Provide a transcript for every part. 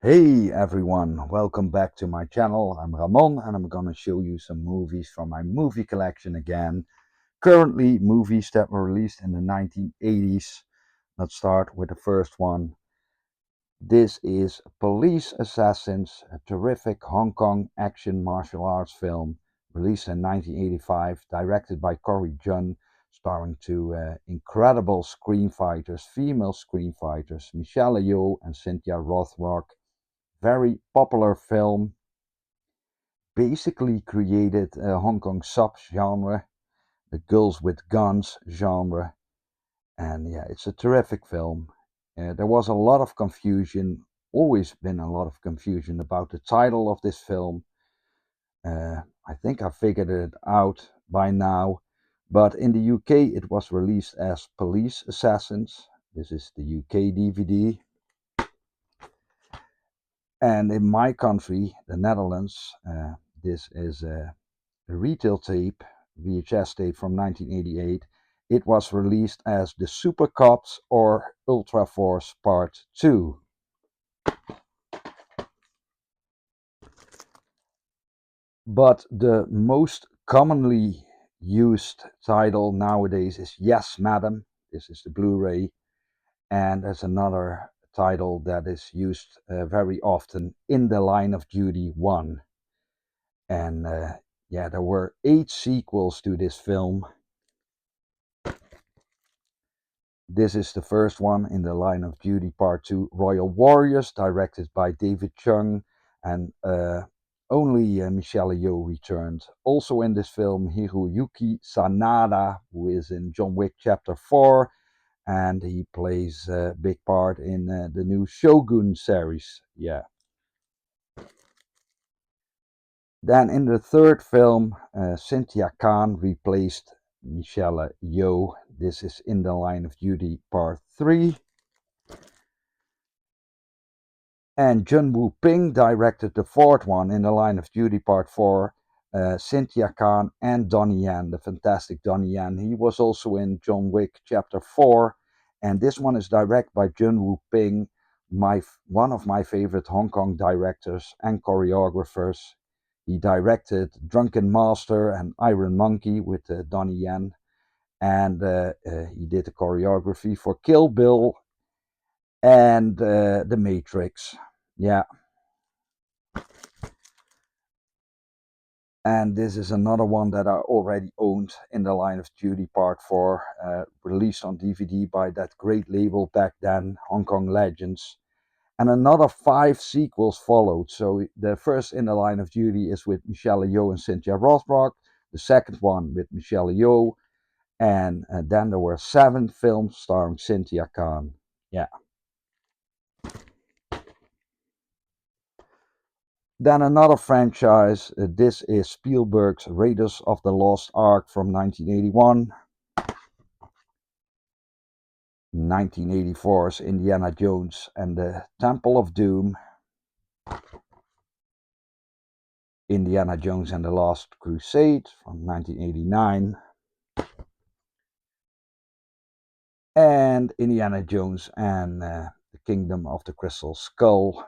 Hey everyone, welcome back to my channel. I'm Ramon and I'm gonna show you some movies from my movie collection again. Currently movies that were released in the 1980s. Let's start with the first one. This is Police Assassins, a terrific Hong Kong action martial arts film released in 1985, directed by Corey Jun, starring two incredible female screen fighters, Michelle Yeoh and Cynthia Rothrock. Very popular film, basically created a Hong Kong sub-genre, the girls with guns genre, and yeah, it's a terrific film. There was a lot of confusion, always been a lot of confusion about the title of this film. I think I figured it out by now, but in the UK it was released as Police Assassins. This is the UK DVD. And in my country, the Netherlands, this is a retail tape, VHS tape from 1988. It was released as the Super Cops or Ultra Force Part 2. But the most commonly used title nowadays is Yes, Madam. This is the Blu-ray. And there's another title that is used very often, In the Line of Duty 1. And yeah, there were 8 sequels to this film. This is the first one, In the Line of Duty Part 2, Royal Warriors, directed by David Chung, and only Michelle Yeoh returned. Also in this film, Hiroyuki Sanada, who is in John Wick Chapter 4, and he plays a big part in the new Shogun series. Yeah. Then in the third film, Cynthia Khan replaced Michelle Yeoh. This is In the Line of Duty Part 3. And Jun Woo Ping directed the fourth one, In the Line of Duty Part 4. Cynthia Khan and Donnie Yen, the fantastic Donnie Yen. He was also in John Wick Chapter 4. And this one is directed by Jun Woo Ping, one of my favorite Hong Kong directors and choreographers. He directed Drunken Master and Iron Monkey with Donnie Yen. And he did the choreography for Kill Bill and The Matrix. Yeah. And this is another one that I already owned, In the Line of Duty Part 4, released on DVD by that great label back then, Hong Kong Legends. And another 5 sequels followed. So the first In the Line of Duty is with Michelle Yeoh and Cynthia Rothrock. The second one with Michelle Yeoh. And then there were 7 films starring Cynthia Khan. Yeah. Then another franchise. This is Spielberg's Raiders of the Lost Ark from 1981. 1984's Indiana Jones and the Temple of Doom. Indiana Jones and the Last Crusade from 1989. And Indiana Jones and the Kingdom of the Crystal Skull.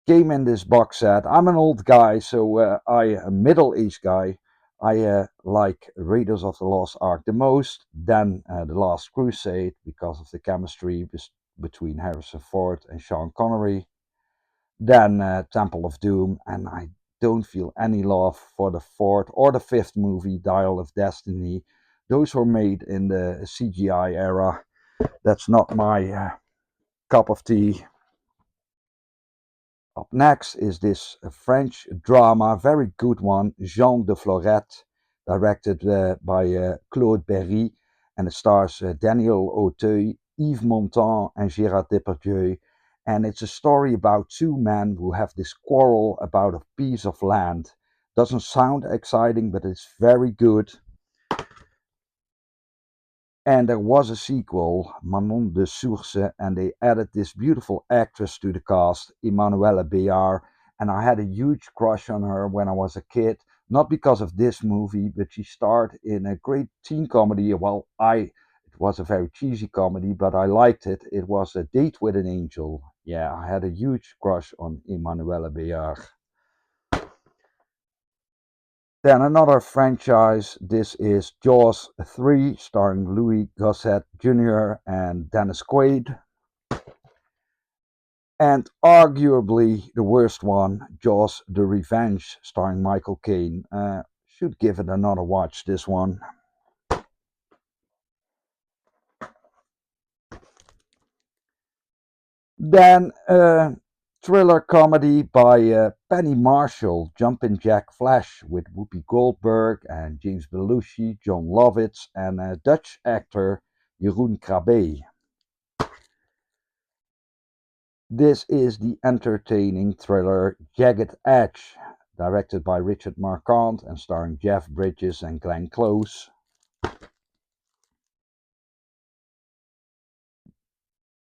Came in this box set. I'm an old guy, so a middle-aged guy. I like Raiders of the Lost Ark the most, then The Last Crusade, because of the chemistry between Harrison Ford and Sean Connery. Then Temple of Doom, and I don't feel any love for the fourth or the fifth movie, Dial of Destiny. Those were made in the CGI era. That's not my cup of tea. Up next is this French drama, very good one, Jean de Florette, directed by Claude Berry, and it stars Daniel Auteuil, Yves Montand, and Gérard Depardieu. And it's a story about 2 men who have this quarrel about a piece of land. Doesn't sound exciting, but it's very good. And there was a sequel, Manon de Source, and they added this beautiful actress to the cast, Emmanuelle Béard. And I had a huge crush on her when I was a kid, not because of this movie, but she starred in a great teen comedy. Well, it was a very cheesy comedy, but I liked it. It was A Date with an Angel. Yeah, I had a huge crush on Emmanuelle Béard. Then another franchise. This is Jaws 3, starring Louis Gossett Jr. and Dennis Quaid. And arguably the worst one, Jaws the Revenge, starring Michael Caine. Should give it another watch, this one. Then thriller comedy by Penny Marshall, Jumpin' Jack Flash, with Whoopi Goldberg and James Belushi, John Lovitz, and Dutch actor Jeroen Krabbe. This is the entertaining thriller Jagged Edge, directed by Richard Marquand and starring Jeff Bridges and Glenn Close.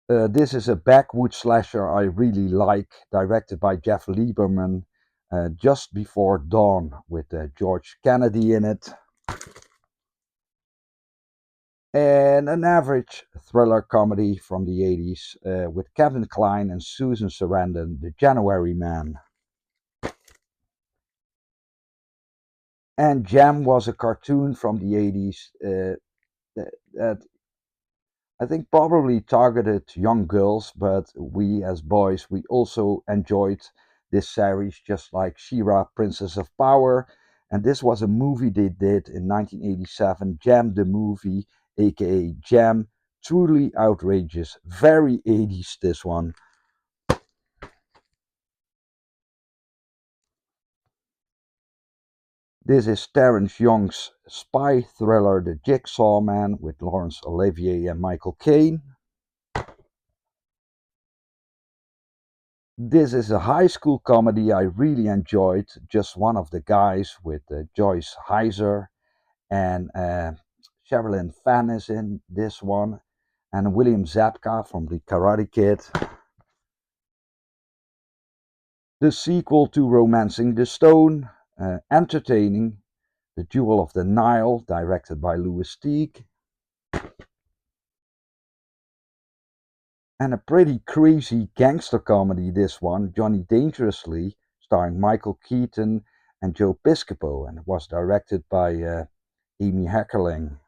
This is a backwoods slasher I really like, directed by Jeff Lieberman, Just Before Dawn, with George Kennedy in it. And an average thriller comedy from the 80s with Kevin Kline and Susan Sarandon, The January Man. And Jam was a cartoon from the 80s that I think probably targeted young girls, but we as boys, we also enjoyed this series, just like She-Ra, Princess of Power. And this was a movie they did in 1987, Jam the Movie, aka Jam. Truly outrageous, very 80s this one. This is Terence Young's spy thriller, The Jigsaw Man, with Laurence Olivier and Michael Caine. This is a high school comedy I really enjoyed. Just One of the Guys, with Joyce Heiser and Sherilyn Fenn is in this one, and William Zabka from The Karate Kid. The sequel to Romancing the Stone, entertaining. The Jewel of the Nile, directed by Louis Teague. And a pretty crazy gangster comedy, this one, Johnny Dangerously, starring Michael Keaton and Joe Piscopo, and it was directed by Amy Heckerling.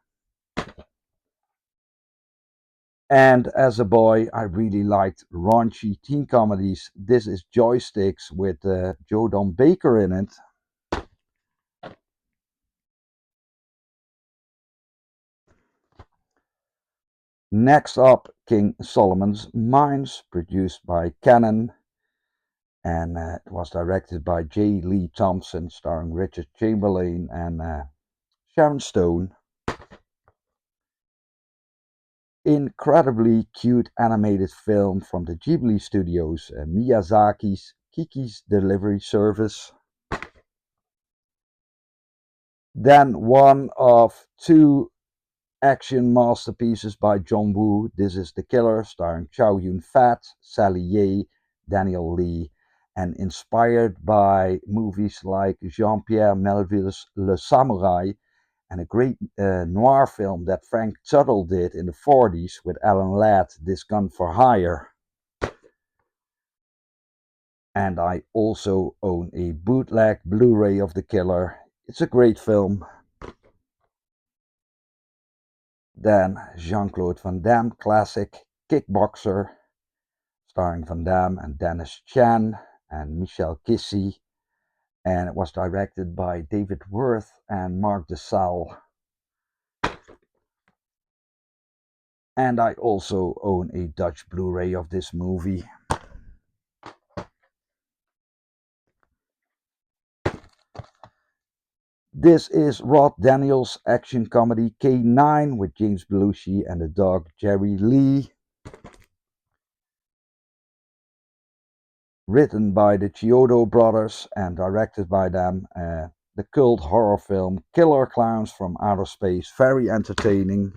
And as a boy, I really liked raunchy teen comedies. This is Joysticks with Joe Don Baker in it. Next up, King Solomon's Mines, produced by Canon, and it was directed by J. Lee Thompson, starring Richard Chamberlain and Sharon Stone. Incredibly cute animated film from the Ghibli Studios, Miyazaki's Kiki's Delivery Service. Then one of two action masterpieces by John Woo. This is The Killer, starring Chow Yun-fat, Sally Ye, Daniel Lee, and inspired by movies like Jean-Pierre Melville's Le Samurai, and a great noir film that Frank Tuttle did in the 40s with Alan Ladd, This Gun for Hire. And I also own a bootleg Blu-ray of The Killer. It's a great film. Then Jean-Claude Van Damme classic Kickboxer, starring Van Damme and Dennis Chan and Michel Kissy, and it was directed by David Worth and Mark DeSalle. And I also own a Dutch Blu-ray of this movie. This is Rod Daniels' action comedy K9 with James Belushi and the dog Jerry Lee. Written by the Chiodo brothers and directed by them. The cult horror film Killer Clowns from Outer Space. Very entertaining.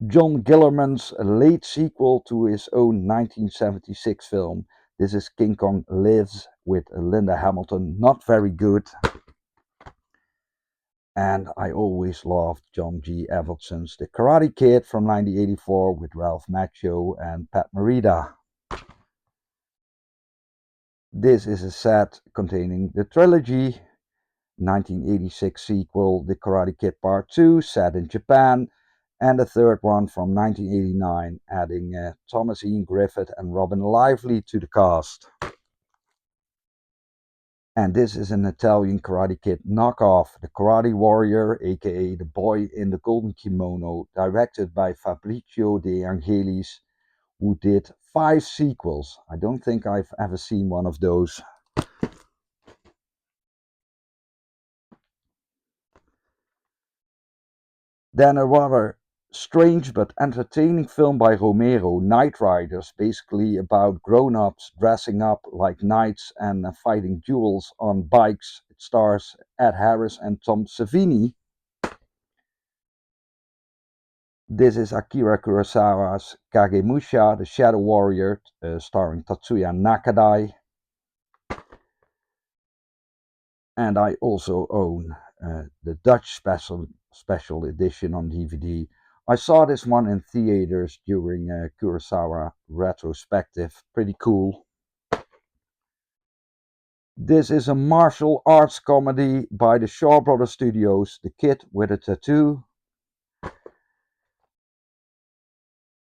John Gillerman's late sequel to his own 1976 film. This is King Kong Lives with Linda Hamilton. Not very good. And I always loved John G. Avildsen's The Karate Kid from 1984 with Ralph Macchio and Pat Morita. This is a set containing the trilogy, 1986 sequel, The Karate Kid Part 2, set in Japan, and a third one from 1989, adding Thomas Ian Griffith and Robin Lively to the cast. And this is an Italian Karate Kid knockoff, The Karate Warrior, aka The Boy in the Golden Kimono, directed by Fabrizio De Angelis, who did 5 sequels. I don't think I've ever seen one of those. Then a rather strange but entertaining film by Romero, Knight Riders, basically about grown-ups dressing up like knights and fighting duels on bikes. It stars Ed Harris and Tom Savini. This is Akira Kurosawa's Kagemusha, The Shadow Warrior, starring Tatsuya Nakadai. And I also own the Dutch special edition on DVD. I saw this one in theaters during Kurosawa retrospective. Pretty cool. This is a martial arts comedy by the Shaw Brothers Studios, The Kid with a Tattoo.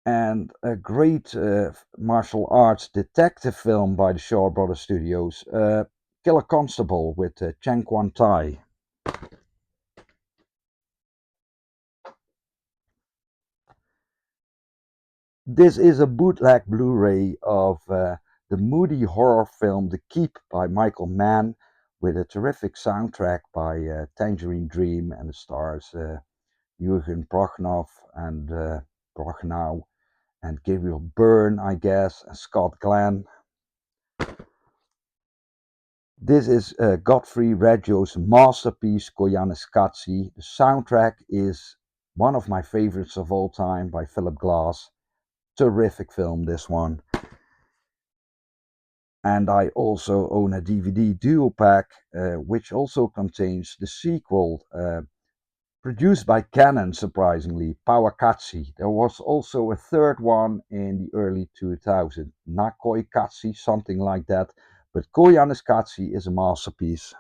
And a great martial arts detective film by the Shaw Brothers Studios, Killer Constable with Chang Kwan Tai. This is a bootleg Blu-ray of the moody horror film The Keep by Michael Mann, with a terrific soundtrack by Tangerine Dream, and it stars Jürgen Prochnow and Gabriel Byrne, I guess, and Scott Glenn. This is Godfrey Reggio's masterpiece Koyaanisqatsi. The soundtrack is one of my favorites of all time by Philip Glass. Terrific film, this one. And I also own a DVD duo pack, which also contains the sequel, produced by Canon, surprisingly, Powakatsi. There was also a third one in the early 2000s, Nakoi Katsi, something like that. But Koyaanisqatsi is a masterpiece.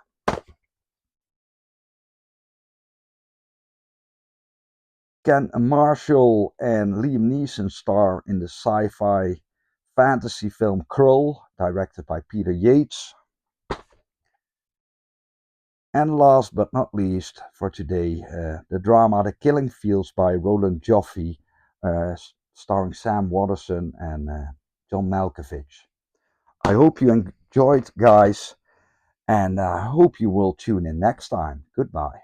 Ken Marshall and Liam Neeson star in the sci-fi fantasy film Krull, directed by Peter Yates. And last but not least for today, the drama The Killing Fields by Roland Joffe, starring Sam Waterston and John Malkovich. I hope you enjoyed, guys, and I hope you will tune in next time. Goodbye.